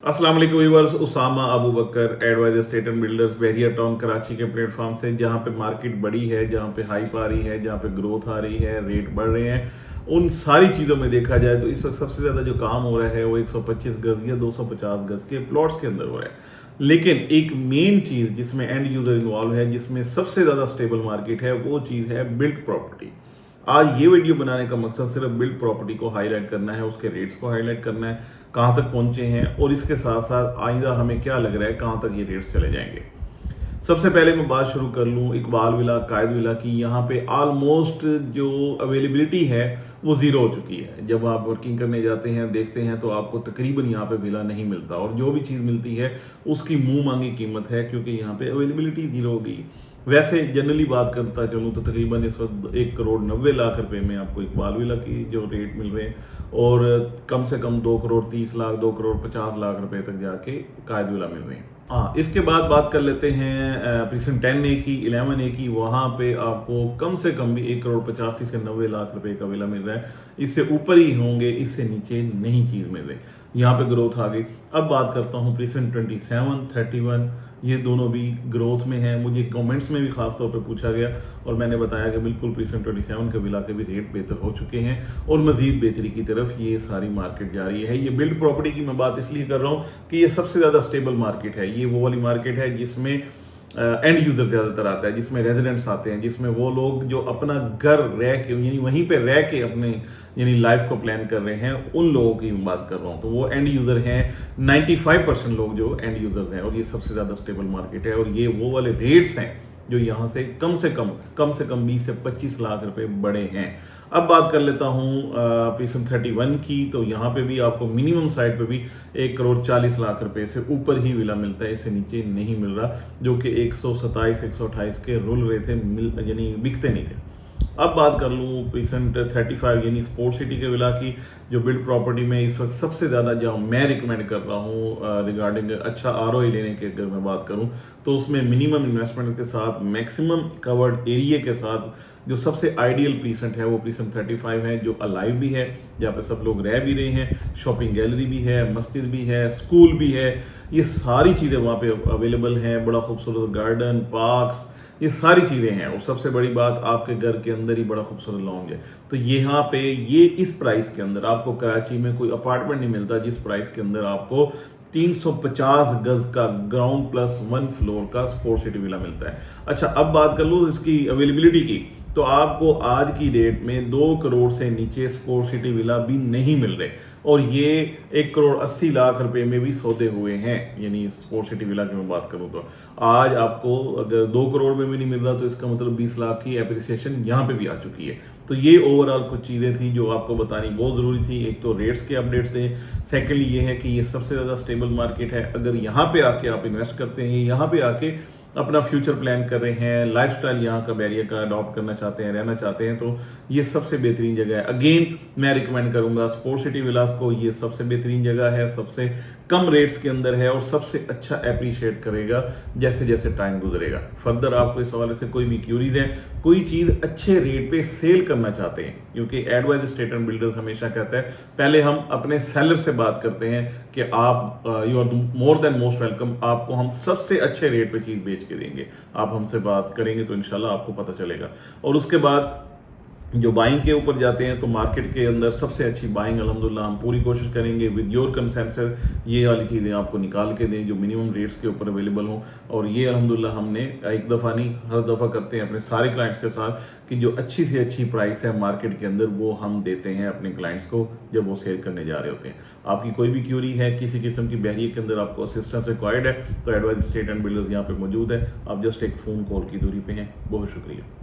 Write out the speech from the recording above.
अस्सलाम वालेकुम viewers, Usama Abu Bakar advise estate and builders Bahria town Karachi के प्लेटफॉर्म से, जहां पे मार्केट बड़ी है, जहां पे हाइप आ रही है, जहां पे ग्रोथ आ रही है, रेट बढ़ रहे हैं। उन सारी चीज़ों में देखा जाए तो इस वक्त सबसे ज़्यादा जो काम हो रहा है वो 125 गज या 250 गज के प्लॉट्स के अंदर हो रहा है। लेकिन एक मेन चीज़ जिसमें एंड यूज़र इन्वॉल्व है, जिसमें सबसे ज़्यादा स्टेबल मार्केट है, वो चीज़ है बिल्ट प्रॉपर्टी। आज ये वीडियो बनाने का मकसद सिर्फ बिल्ड प्रॉपर्टी को हाईलाइट करना है, उसके रेट्स को हाईलाइट करना है, कहाँ तक पहुंचे हैं और इसके साथ साथ आइंदा हमें क्या लग रहा है कहाँ तक ये रेट्स चले जाएंगे। सबसे पहले मैं बात शुरू कर लूँ इकबाल विला, कायद विला की। यहाँ पे ऑलमोस्ट जो अवेलेबिलिटी है वो ज़ीरो हो चुकी है। जब आप वर्किंग करने जाते हैं, देखते हैं, तो आपको तकरीबन यहाँ पे विला नहीं मिलता, और जो भी चीज़ मिलती है उसकी मुंह मांगी कीमत है, क्योंकि यहाँ पे अवेलेबिलिटी ज़ीरो हो गई। वैसे जनरली बात करता चलूँ तो तकरीबन इस वक्त 1 करोड़ 90 लाख रुपए में आपको इकबाल विला की जो रेट मिल रहे हैं, और कम से कम 2 करोड़ 30 लाख 2 करोड़ 50 लाख रुपए तक जाके कायद विला मिल रहे हैं। हाँ, इसके बाद बात कर लेते हैं प्रीसिम 10A की, 11A की। वहाँ पे आपको कम से कम भी 1 करोड़ 85 से 90 लाख रुपए का विला मिल रहा है। इससे ऊपर ही होंगे, इससे नीचे नहीं चीज़ मिल रही। यहाँ पे ग्रोथ आ गई। अब बात करता हूँ प्रीसिम 27, 31, ये दोनों भी ग्रोथ में हैं। मुझे कमेंट्स में भी खास तौर पे पूछा गया और मैंने बताया कि बिल्कुल प्रीसिम 27 के विला के भी रेट बेहतर हो चुके हैं और मजीद बेहतरी की तरफ ये सारी मार्केट जा रही है। ये बिल्ड प्रॉपर्टी की मैं बात इसलिए कर रहा हूँ कि ये सबसे ज़्यादा स्टेबल मार्केट है। ये वो वाली मार्केट है जिसमें एंड यूज़र ज़्यादातर आता है, जिसमें रेजिडेंट्स आते हैं, जिसमें वो लोग जो अपना घर रह के यानी वहीं पे रह के अपने यानी लाइफ को प्लान कर रहे हैं, उन लोगों की मैं बात कर रहा हूँ। तो वो एंड यूज़र हैं। 95% लोग जो एंड यूज़र्स हैं, और ये सबसे ज़्यादा स्टेबल मार्केट है। और ये वो वाले रेट्स हैं जो यहाँ से कम से कम 20 से 25 लाख रुपए बड़े हैं। अब बात कर लेता हूँ प्रीसिम 31 की। तो यहाँ पे भी आपको मिनिमम साइड पे भी 1 करोड़ 40 लाख रुपए से ऊपर ही विला मिलता है, इससे नीचे नहीं मिल रहा, जो कि 127 128 के रुल रहे थे, यानी बिकते नहीं थे। अब बात कर लूँ प्रीसेंट 35 यानी स्पोर्ट सिटी के विला की, जो बिल्ड प्रॉपर्टी में इस वक्त सबसे ज़्यादा जो मैं रिकमेंड कर रहा हूँ रिगार्डिंग अच्छा ROI लेने की अगर मैं बात करूँ, तो उसमें मिनिमम इन्वेस्टमेंट के साथ मैक्सिमम कवर्ड एरिया के साथ जो सबसे आइडियल प्रीसेंट है वो प्रीसेंट 35 है, जो अलाइव भी है, जहाँ पे सब लोग रह भी रहे हैं, शॉपिंग गैलरी भी है, मस्जिद भी है, स्कूल भी है, ये सारी चीज़ें वहाँ पे अवेलेबल हैं। बड़ा खूबसूरत गार्डन, पार्क्स, ये सारी चीज़ें हैं। और सबसे बड़ी बात, आपके घर के अंदर ही बड़ा खूबसूरत लॉन्ज है। तो यहाँ पे ये इस प्राइस के अंदर आपको कराची में कोई अपार्टमेंट नहीं मिलता जिस प्राइस के अंदर आपको 350 गज का ग्राउंड प्लस 1 फ्लोर का स्पोर्ट सिटी विला मिलता है। अच्छा, अब बात कर लूँ इसकी अवेलेबिलिटी की। तो आपको आज की डेट में 2 करोड़ से नीचे स्पोर्ट सिटी विला भी नहीं मिल रहे, और ये 1 करोड़ 80 लाख रुपए में भी सौदे हुए हैं। यानी स्पोर्ट सिटी विला की मैं बात करूं तो आज आपको अगर 2 करोड़ में भी नहीं मिल रहा, तो इसका मतलब 20 लाख की एप्रिसिएशन यहाँ पे भी आ चुकी है। तो ये ओवरऑल कुछ चीज़ें थी जो आपको बतानी बहुत ज़रूरी थी। एक तो रेट्स के अपडेट्स थे, सेकेंडली ये है कि ये सबसे ज़्यादा स्टेबल मार्केट है। अगर यहाँ पे आके आप इन्वेस्ट करते हैं, यहाँ पे आके अपना फ्यूचर प्लान कर रहे हैं, लाइफस्टाइल यहाँ का बहरिया का अडॉप्ट करना चाहते हैं, रहना चाहते हैं, तो ये सबसे बेहतरीन जगह है। अगेन मैं रिकमेंड करूंगा स्पोर्ट सिटी विलास को। ये सबसे बेहतरीन जगह है, सबसे कम रेट्स के अंदर है, और सबसे अच्छा अप्रिशिएट करेगा जैसे जैसे टाइम गुजरेगा। फर्दर आपको इस हवाले से कोई भी क्यूरीज है, कोई चीज़ अच्छे रेट पे सेल करना चाहते हैं, क्योंकि एडवाइज एस्टेट एंड बिल्डर्स हमेशा कहता है पहले हम अपने सेलर से बात करते हैं कि आप you are more than most welcome, आपको हम सबसे अच्छे रेट पे चीज़ बेच के देंगे। आप हमसे बात करेंगे तो इंशाल्लाह आपको पता चलेगा। और उसके बाद जो बाइंग के ऊपर जाते हैं, तो मार्केट के अंदर सबसे अच्छी बाइंग अल्हम्दुलिल्लाह हम पूरी कोशिश करेंगे विद योर कंसेंसर, ये वाली चीज़ें आपको निकाल के दें जो मिनिमम रेट्स के ऊपर अवेलेबल हों। और ये अल्हम्दुलिल्लाह हमने एक दफ़ा नहीं हर दफ़ा करते हैं अपने सारे क्लाइंट्स के साथ कि जो अच्छी से अच्छी प्राइस है मार्केट के अंदर वो हम देते हैं अपने क्लाइंट्स को जब वो सेल करने जा रहे होते हैं। आपकी कोई भी क्यूरी है, किसी किस्म की बहरिया के अंदर आपको असिस्टेंस रिक्वायर्ड है, तो एडवाइज एस्टेट एंड बिल्डर्स यहाँ पे मौजूद है। आप जस्ट एक फ़ोन कॉल की दूरी पे हैं। बहुत शुक्रिया।